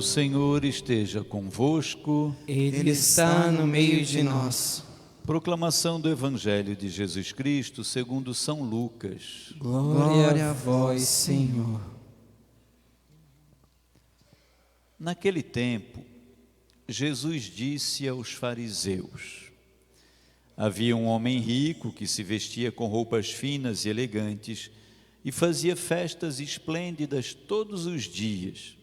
O Senhor esteja convosco. Ele está no meio de nós. Proclamação do Evangelho de Jesus Cristo segundo São Lucas. Glória a vós, Senhor. Naquele tempo, Jesus disse aos fariseus: havia um homem rico que se vestia com roupas finas e elegantes e fazia festas esplêndidas todos os dias.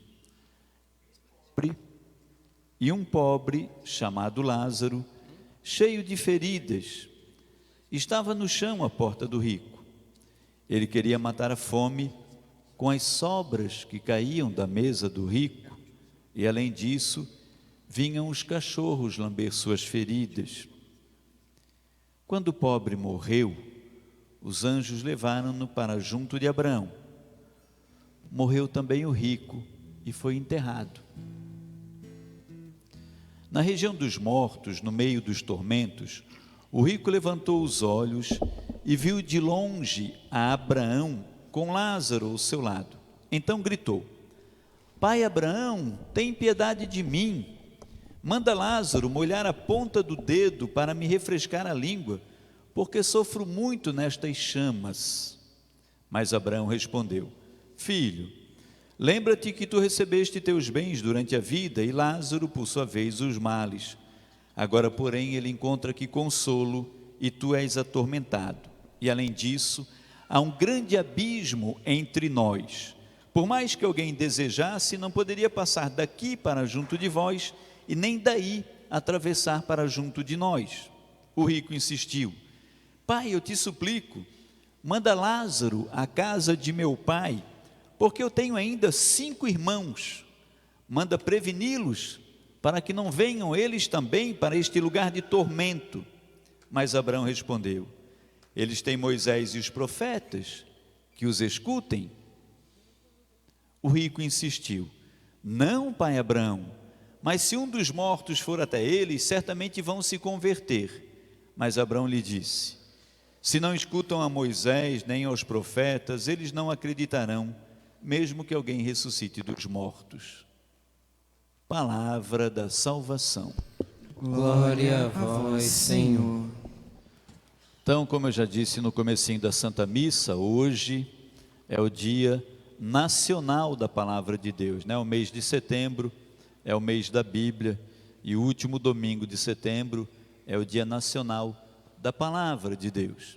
E um pobre, chamado Lázaro, cheio de feridas, estava no chão à porta do rico. Ele queria matar a fome com as sobras que caíam da mesa do rico, e além disso, vinham os cachorros lamber suas feridas. Quando o pobre morreu, os anjos levaram-no para junto de Abraão. Morreu também o rico e foi enterrado. Na região dos mortos, no meio dos tormentos, o rico levantou os olhos e viu de longe a Abraão com Lázaro ao seu lado. Então gritou: Pai Abraão, tem piedade de mim. Manda Lázaro molhar a ponta do dedo para me refrescar a língua, porque sofro muito nestas chamas. Mas Abraão respondeu: Filho, lembra-te que tu recebeste teus bens durante a vida e Lázaro, por sua vez, os males. Agora, porém, ele encontra aqui consolo e tu és atormentado. E além disso, há um grande abismo entre nós. Por mais que alguém desejasse, não poderia passar daqui para junto de vós e nem daí atravessar para junto de nós. O rico insistiu: Pai, eu te suplico, manda Lázaro à casa de meu pai, porque eu tenho ainda 5 irmãos. Manda preveni-los, para que não venham eles também para este lugar de tormento. Mas Abraão respondeu: eles têm Moisés e os profetas, que os escutem. O rico insistiu: não, pai Abraão, mas se um dos mortos for até eles, certamente vão se converter. Mas Abraão lhe disse: se não escutam a Moisés nem aos profetas, eles não acreditarão, mesmo que alguém ressuscite dos mortos. Palavra da salvação. Glória a vós, Senhor. Então, como eu já disse no comecinho da Santa Missa, hoje é o dia nacional da Palavra de Deus, né? O mês de setembro é o mês da Bíblia e o último domingo de setembro é o dia nacional da Palavra de Deus.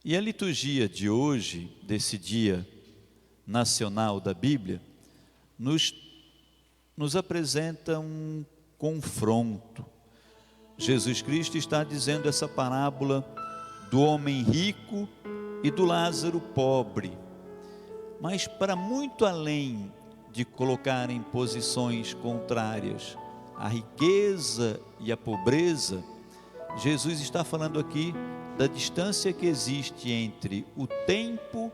E a liturgia de hoje, desse dia nacional da Bíblia, nos apresenta um confronto. Jesus Cristo está dizendo essa parábola do homem rico e do Lázaro pobre, mas para muito além de colocar em posições contrárias a riqueza e a pobreza, Jesus está falando aqui da distância que existe entre o tempo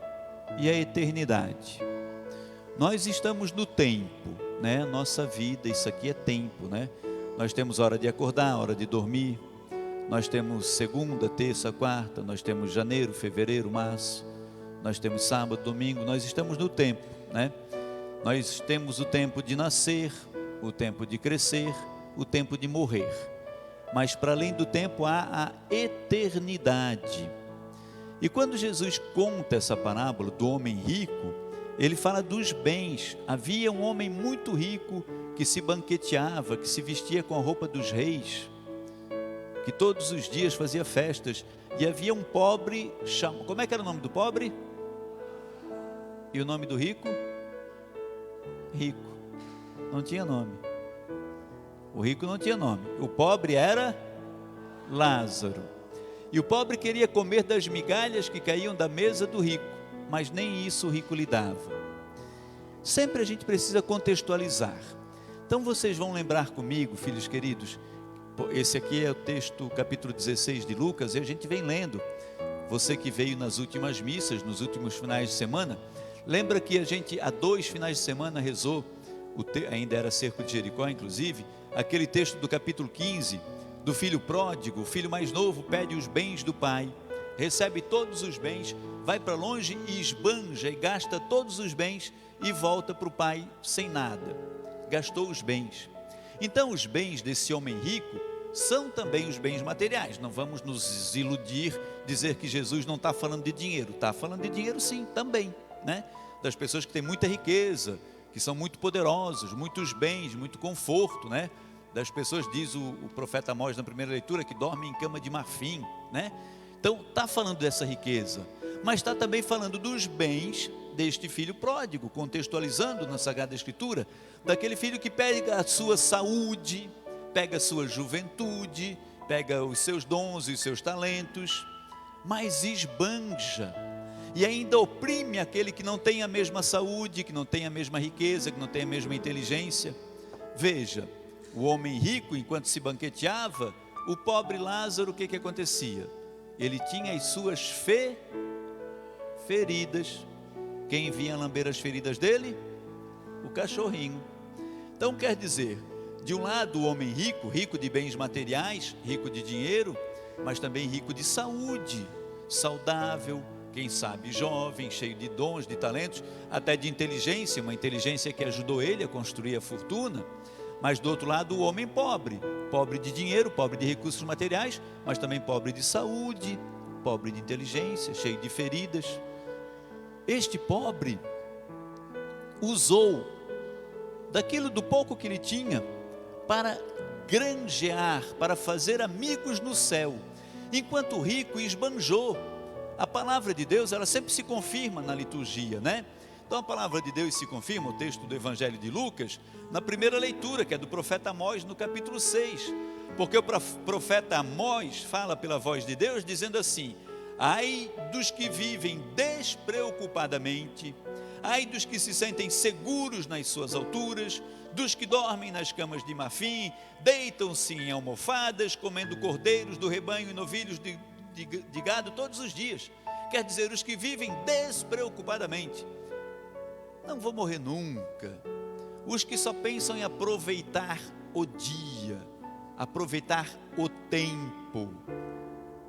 e a eternidade. Nós estamos no tempo, né? Nossa vida, isso aqui é tempo, né? Nós temos hora de acordar, hora de dormir, nós temos segunda, terça, quarta, nós temos janeiro, fevereiro, março, nós temos sábado, domingo, nós estamos no tempo, né? Nós temos o tempo de nascer, o tempo de crescer, o tempo de morrer. Mas para além do tempo há a eternidade. E quando Jesus conta essa parábola do homem rico, ele fala dos bens. Havia um homem muito rico que se banqueteava, que se vestia com a roupa dos reis, que todos os dias fazia festas. E havia um pobre, como é que era o nome do pobre? E o nome do rico? Rico. Não tinha nome. O rico não tinha nome. O pobre era Lázaro. E o pobre queria comer das migalhas que caíam da mesa do rico, mas nem isso o rico lhe dava. Sempre a gente precisa contextualizar. Então vocês vão lembrar comigo, filhos queridos, esse aqui é o texto, capítulo 16 de Lucas, e a gente vem lendo. Você que veio nas últimas missas, nos últimos finais de semana, lembra que a gente há 2 finais de semana rezou, ainda era cerco de Jericó inclusive, aquele texto do capítulo 15, do filho pródigo. O filho mais novo pede os bens do pai, recebe todos os bens, vai para longe e esbanja e gasta todos os bens e volta para o pai sem nada. gastou os bens. Então os bens desse homem rico são também os bens materiais. Não vamos nos iludir, dizer que Jesus não está falando de dinheiro. Está falando de dinheiro sim, também, né? Das pessoas que têm muita riqueza, que são muito poderosos, muitos bens, muito conforto, né? Das pessoas, diz o profeta Amós na primeira leitura, que dormem em cama de marfim, né? Então está falando dessa riqueza, mas está também falando dos bens deste filho pródigo, contextualizando na Sagrada Escritura, daquele filho que pega a sua saúde, pega a sua juventude, pega os seus dons e os seus talentos, mas esbanja, e ainda oprime aquele que não tem a mesma saúde, que não tem a mesma riqueza, que não tem a mesma inteligência. Veja, o homem rico, enquanto se banqueteava, o pobre Lázaro, o que acontecia? Ele tinha as suas feridas. Quem vinha lamber as feridas dele? O cachorrinho. Então quer dizer, de um lado o homem rico, rico de bens materiais, rico de dinheiro, mas também rico de saúde, saudável, quem sabe jovem, cheio de dons, de talentos, até de inteligência, uma inteligência que ajudou ele a construir a fortuna. Mas do outro lado o homem pobre, pobre de dinheiro, pobre de recursos materiais, mas também pobre de saúde, pobre de inteligência, cheio de feridas. Este pobre usou daquilo do pouco que ele tinha para granjear, para fazer amigos no céu, enquanto o rico esbanjou. A palavra de Deus, ela sempre se confirma na liturgia, né? Então a palavra de Deus se confirma, o texto do Evangelho de Lucas, na primeira leitura, que é do profeta Amós, no capítulo 6, porque o profeta Amós fala pela voz de Deus, dizendo assim: ai dos que vivem despreocupadamente, ai dos que se sentem seguros nas suas alturas, dos que dormem nas camas de marfim, deitam-se em almofadas, comendo cordeiros do rebanho e novilhos de gado todos os dias. Quer dizer, os que vivem despreocupadamente. Não vou morrer nunca. Os que só pensam em aproveitar o dia, aproveitar o tempo.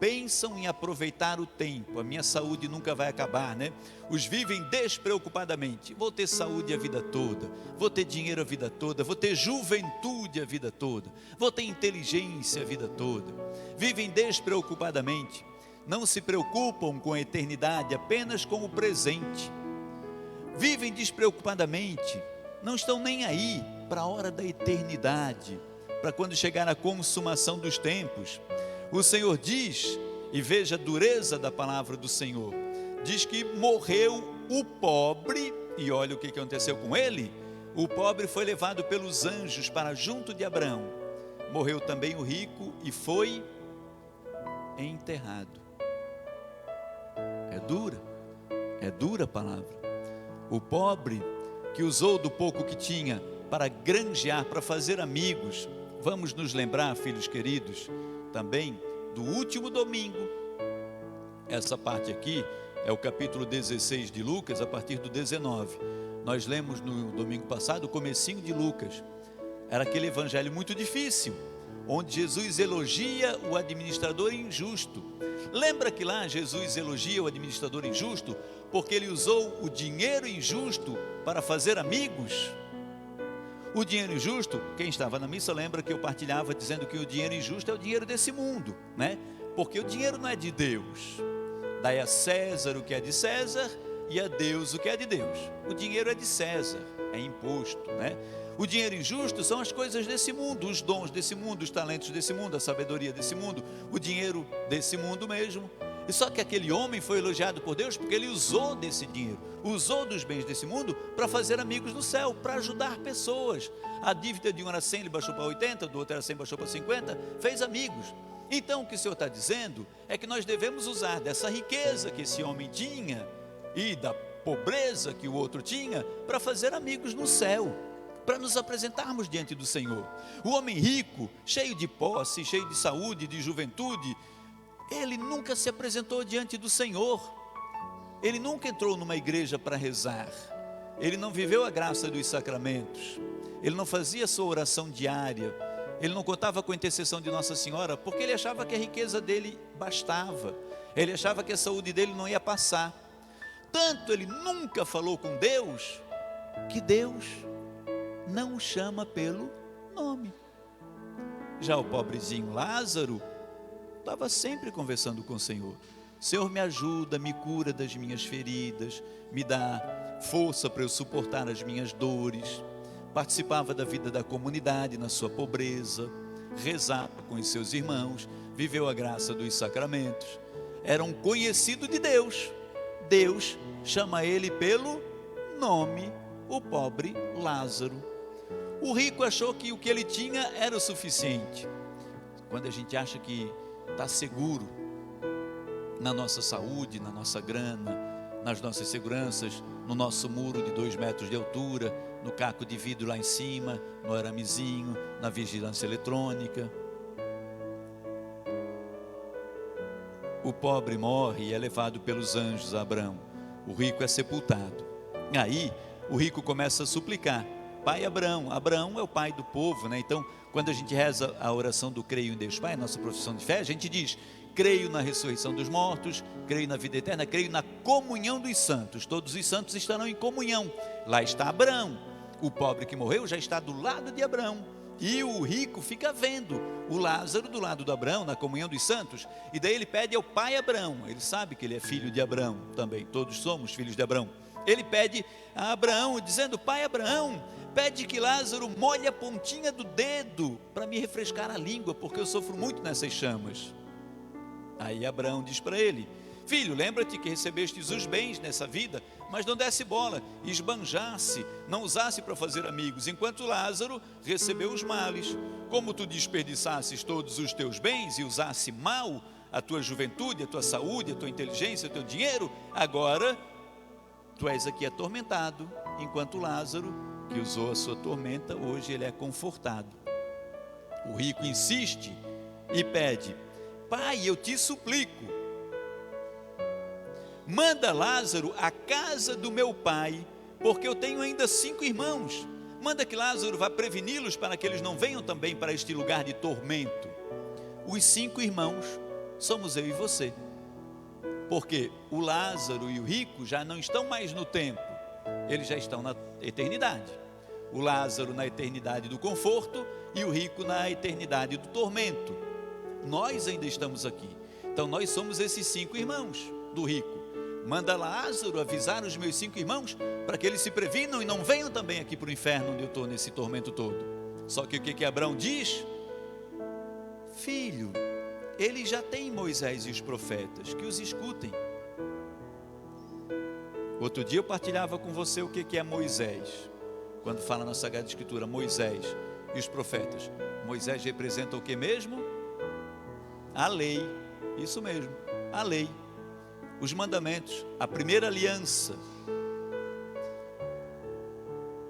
Pensam em aproveitar o tempo. A minha saúde nunca vai acabar, né? Os vivem despreocupadamente. Vou ter saúde a vida toda, vou ter dinheiro a vida toda, vou ter juventude a vida toda, vou ter inteligência a vida toda. Vivem despreocupadamente. Não se preocupam com a eternidade, apenas com o presente. Vivem despreocupadamente, não estão nem aí para a hora da eternidade, para quando chegar a consumação dos tempos. O Senhor diz, e veja a dureza da palavra do Senhor, diz que morreu o pobre, e olha o que aconteceu com ele. O pobre foi levado pelos anjos para junto de Abraão. Morreu também o rico e foi enterrado. É dura a palavra. O pobre que usou do pouco que tinha para granjear, para fazer amigos. Vamos nos lembrar, filhos queridos, também do último domingo. Essa parte aqui é o capítulo 16 de Lucas, a partir do 19. Nós lemos no domingo passado o comecinho de Lucas. Era aquele evangelho muito difícil, onde Jesus elogia o administrador injusto. Lembra que lá Jesus elogia o administrador injusto porque ele usou o dinheiro injusto para fazer amigos? O dinheiro injusto, quem estava na missa lembra que eu partilhava dizendo que o dinheiro injusto é o dinheiro desse mundo, né? Porque o dinheiro não é de Deus. Dai a César o que é de César e a Deus o que é de Deus. O dinheiro é de César, é imposto, né? O dinheiro injusto são as coisas desse mundo, os dons desse mundo, os talentos desse mundo, a sabedoria desse mundo, o dinheiro desse mundo mesmo. E só que aquele homem foi elogiado por Deus porque ele usou desse dinheiro, usou dos bens desse mundo para fazer amigos no céu, para ajudar pessoas. A dívida de um era 100, ele baixou para 80, do outro era 100, baixou para 50, fez amigos. Então o que o Senhor está dizendo é que nós devemos usar dessa riqueza que esse homem tinha e da pobreza que o outro tinha para fazer amigos no céu, para nos apresentarmos diante do Senhor. O homem rico, cheio de posse, cheio de saúde, de juventude, ele nunca se apresentou diante do Senhor. Ele nunca entrou numa igreja para rezar. Ele não viveu a graça dos sacramentos. Ele não fazia sua oração diária. Ele não contava com a intercessão de Nossa Senhora, porque ele achava que a riqueza dele bastava. Ele achava que a saúde dele não ia passar. Tanto ele nunca falou com Deus, que Deus não o chama pelo nome. Já o pobrezinho Lázaro estava sempre conversando com o Senhor. Senhor, me ajuda, me cura das minhas feridas, me dá força para eu suportar as minhas dores. Participava da vida da comunidade na sua pobreza, rezava com os seus irmãos, viveu a graça dos sacramentos. Era um conhecido de Deus. Deus chama ele pelo nome, o pobre Lázaro. O rico achou que o que ele tinha era o suficiente. Quando a gente acha que está seguro na nossa saúde, na nossa grana, nas nossas seguranças, no nosso muro de 2 metros de altura, no caco de vidro lá em cima, no aramezinho, na vigilância eletrônica. O pobre morre e é levado pelos anjos a Abraão. O rico é sepultado. Aí o rico começa a suplicar: Pai Abraão. Abraão é o pai do povo, né? Então, quando a gente reza a oração do creio em Deus Pai, nossa profissão de fé, a gente diz: creio na ressurreição dos mortos, creio na vida eterna, creio na comunhão dos santos. Todos os santos estarão em comunhão. Lá está Abraão. O pobre que morreu já está do lado de Abraão. E o rico fica vendo o Lázaro do lado de Abraão, na comunhão dos santos. E daí ele pede ao pai Abraão. Ele sabe que ele é filho de Abraão também. Todos somos filhos de Abraão. Ele pede a Abraão, dizendo: Pai Abraão, pede que Lázaro molhe a pontinha do dedo para me refrescar a língua, porque eu sofro muito nessas chamas. Aí Abraão diz para ele: Filho, lembra-te que recebestes os bens nessa vida, mas não desse bola, esbanjasse, não usasse para fazer amigos, enquanto Lázaro recebeu os males. Como tu desperdiçasses todos os teus bens e usasse mal a tua juventude, a tua saúde, a tua inteligência, o teu dinheiro, agora tu és aqui atormentado, enquanto Lázaro, que usou a sua tormenta, hoje ele é confortado. O rico insiste e pede: Pai, eu te suplico, manda Lázaro à casa do meu pai, porque eu tenho ainda 5 irmãos. Manda que Lázaro vá preveni-los para que eles não venham também para este lugar de tormento. Os 5 irmãos somos eu e você, porque o Lázaro e o rico já não estão mais no tempo, eles já estão na eternidade. O Lázaro na eternidade do conforto e o rico na eternidade do tormento. Nós ainda estamos aqui. Então nós somos esses 5 irmãos do rico. Manda Lázaro avisar os meus 5 irmãos para que eles se previnam e não venham também aqui para o inferno onde eu estou nesse tormento todo. Só que o que Abraão diz? Filho, ele já tem Moisés e os profetas, que os escutem. Outro dia eu partilhava com você o que é Moisés. Quando fala na Sagrada Escritura, Moisés e os profetas. Moisés representa o que mesmo? A lei, isso mesmo, a lei. Os mandamentos, a primeira aliança.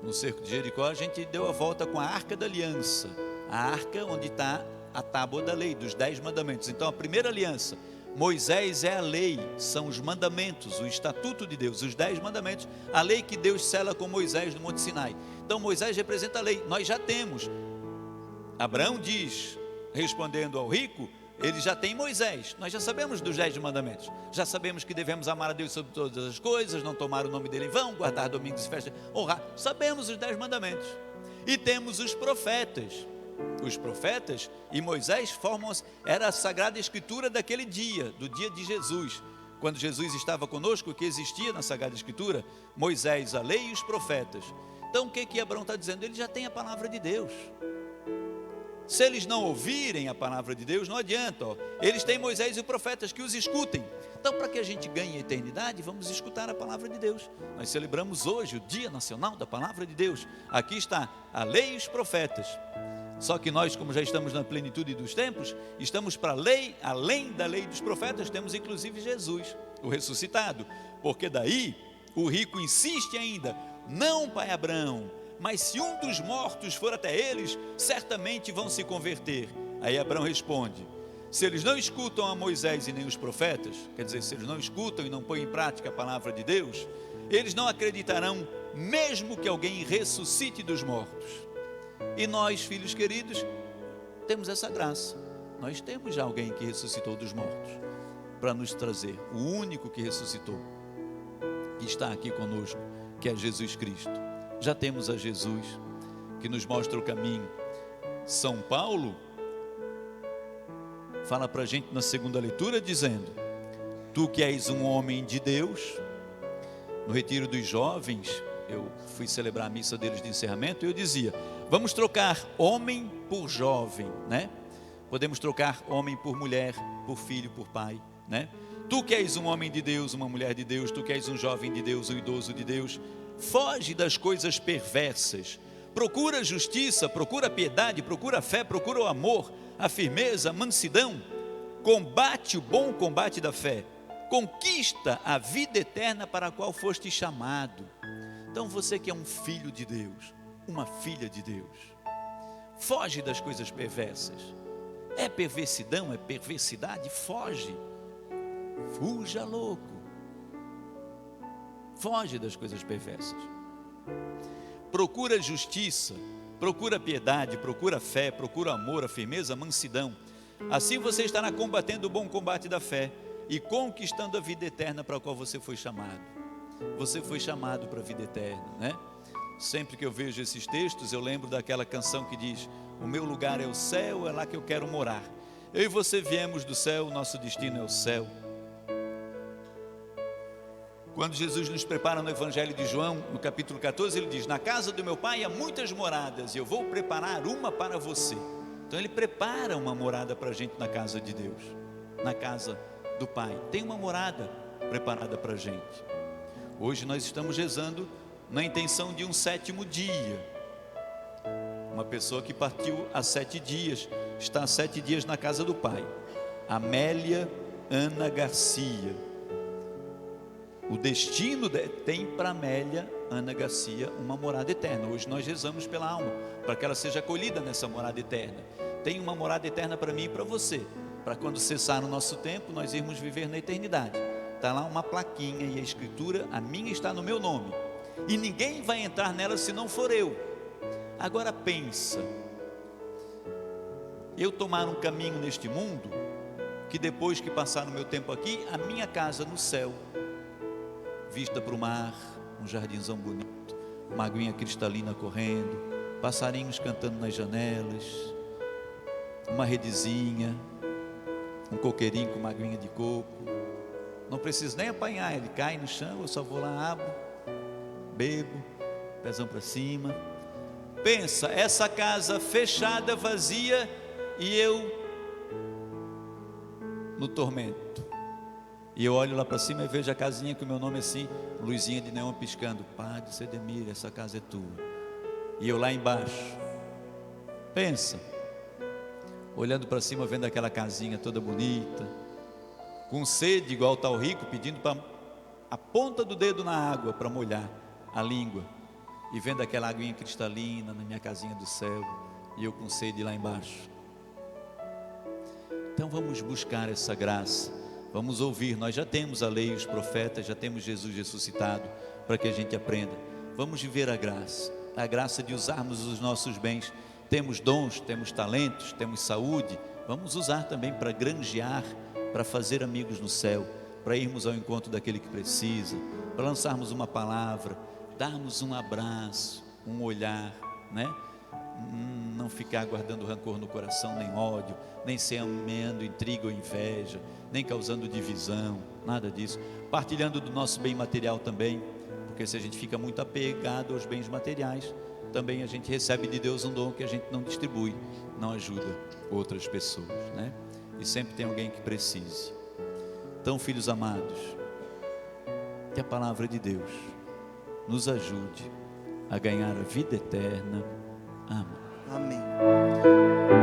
No cerco de Jericó a gente deu a volta com a arca da aliança, a arca onde está a tábua da lei, dos 10 mandamentos. Então a primeira aliança, Moisés é a lei, são os mandamentos, o estatuto de Deus, os 10 mandamentos, a lei que Deus sela com Moisés no Monte Sinai. Então Moisés representa a lei, nós já temos. Abraão diz, respondendo ao rico, ele já tem Moisés, nós já sabemos dos 10 mandamentos, já sabemos que devemos amar a Deus sobre todas as coisas, não tomar o nome dele em vão, guardar domingos e festas, honrar, sabemos os 10 mandamentos. E temos os profetas e Moisés era a Sagrada Escritura daquele dia, do dia de Jesus, quando Jesus estava conosco, o que existia na Sagrada Escritura, Moisés, a lei e os profetas. Então o que Abraão está dizendo? Ele já tem a palavra de Deus. Se eles não ouvirem a palavra de Deus, não adianta, eles têm Moisés e os profetas, que os escutem. Então, para que a gente ganhe a eternidade, vamos escutar a palavra de Deus. Nós celebramos hoje o Dia Nacional da Palavra de Deus. Aqui está a lei e os profetas. Só que nós, como já estamos na plenitude dos tempos, estamos para a lei, além da lei dos profetas, temos inclusive Jesus, o ressuscitado. Porque daí o rico insiste ainda: não, pai Abraão, mas se um dos mortos for até eles, certamente vão se converter. Aí Abraão responde: se eles não escutam a Moisés e nem os profetas, quer dizer, se eles não escutam e não põem em prática a palavra de Deus, eles não acreditarão, mesmo que alguém ressuscite dos mortos. E nós, filhos queridos, temos essa graça. Nós temos já alguém que ressuscitou dos mortos para nos trazer, o único que ressuscitou, que está aqui conosco, que é Jesus Cristo. Já temos a Jesus, que nos mostra o caminho, São Paulo, fala para a gente na segunda leitura dizendo: tu que és um homem de Deus. No retiro dos jovens, eu fui celebrar a missa deles de encerramento e eu dizia: vamos trocar homem por jovem, né? Podemos trocar homem por mulher, por filho, por pai, né? Tu que és um homem de Deus, uma mulher de Deus, tu que és um jovem de Deus, um idoso de Deus, foge das coisas perversas, procura a justiça, procura a piedade, procura a fé, procura o amor, a firmeza, a mansidão, combate o bom combate da fé, conquista a vida eterna para a qual foste chamado. Então você que é um filho de Deus, uma filha de Deus, foge das coisas perversas. É perversidão, é perversidade, foge. Fuja, louco. Foge das coisas perversas. Procura justiça, procura piedade, procura fé, procura amor, a firmeza, a mansidão. Assim você estará combatendo o bom combate da fé e conquistando a vida eterna para a qual você foi chamado. Você foi chamado para a vida eterna, né? Sempre que eu vejo esses textos, eu lembro daquela canção que diz: o meu lugar é o céu, é lá que eu quero morar. Eu e você viemos do céu, o nosso destino é o céu. Quando Jesus nos prepara no Evangelho de João, no capítulo 14, ele diz: na casa do meu pai há muitas moradas, e eu vou preparar uma para você. Então ele prepara uma morada para a gente na casa de Deus, na casa do Pai. Tem uma morada preparada para a gente. Hoje nós estamos rezando na intenção de um 7º dia. Uma pessoa que partiu há 7 dias, está há 7 dias na casa do Pai. Amélia Ana Garcia. O destino tem para Amélia Ana Garcia uma morada eterna. Hoje nós rezamos pela alma, para que ela seja acolhida nessa morada eterna. Tem uma morada eterna para mim e para você, para quando cessar o nosso tempo, nós irmos viver na eternidade. Está lá uma plaquinha e a escritura: a minha está no meu nome, e ninguém vai entrar nela se não for eu. Agora pensa, eu tomar um caminho neste mundo, que depois que passar o meu tempo aqui, a minha casa no céu, vista para o mar, um jardinzão bonito, uma aguinha cristalina correndo, passarinhos cantando nas janelas, uma redezinha, um coqueirinho com uma aguinha de coco. Não preciso nem apanhar, ele cai no chão, eu só vou lá, abro, bebo, pezão para cima. Pensa, essa casa fechada, vazia, e eu no tormento. E eu olho lá para cima e vejo a casinha com o meu nome assim, luzinha de neon piscando: Padre Cedemir, essa casa é tua. E eu lá embaixo, pensa, olhando para cima, vendo aquela casinha toda bonita, com sede igual tal rico, pedindo para a ponta do dedo na água para molhar a língua, e vendo aquela aguinha cristalina na minha casinha do céu, e eu com sede lá embaixo. Então vamos buscar essa graça, vamos ouvir. Nós já temos a lei, os profetas, já temos Jesus ressuscitado, para que a gente aprenda. Vamos viver a graça de usarmos os nossos bens. Temos dons, temos talentos, temos saúde, vamos usar também para granjear, para fazer amigos no céu, para irmos ao encontro daquele que precisa, para lançarmos uma palavra, darmos um abraço, um olhar, né? Não ficar guardando rancor no coração, nem ódio, nem semeando intriga ou inveja, nem causando divisão, nada disso. Partilhando do nosso bem material também, porque se a gente fica muito apegado aos bens materiais, também a gente recebe de Deus um dom que a gente não distribui, não ajuda outras pessoas, né? E sempre tem alguém que precise. Então, filhos amados, que a palavra de Deus nos ajude a ganhar a vida eterna. Amém. Amém.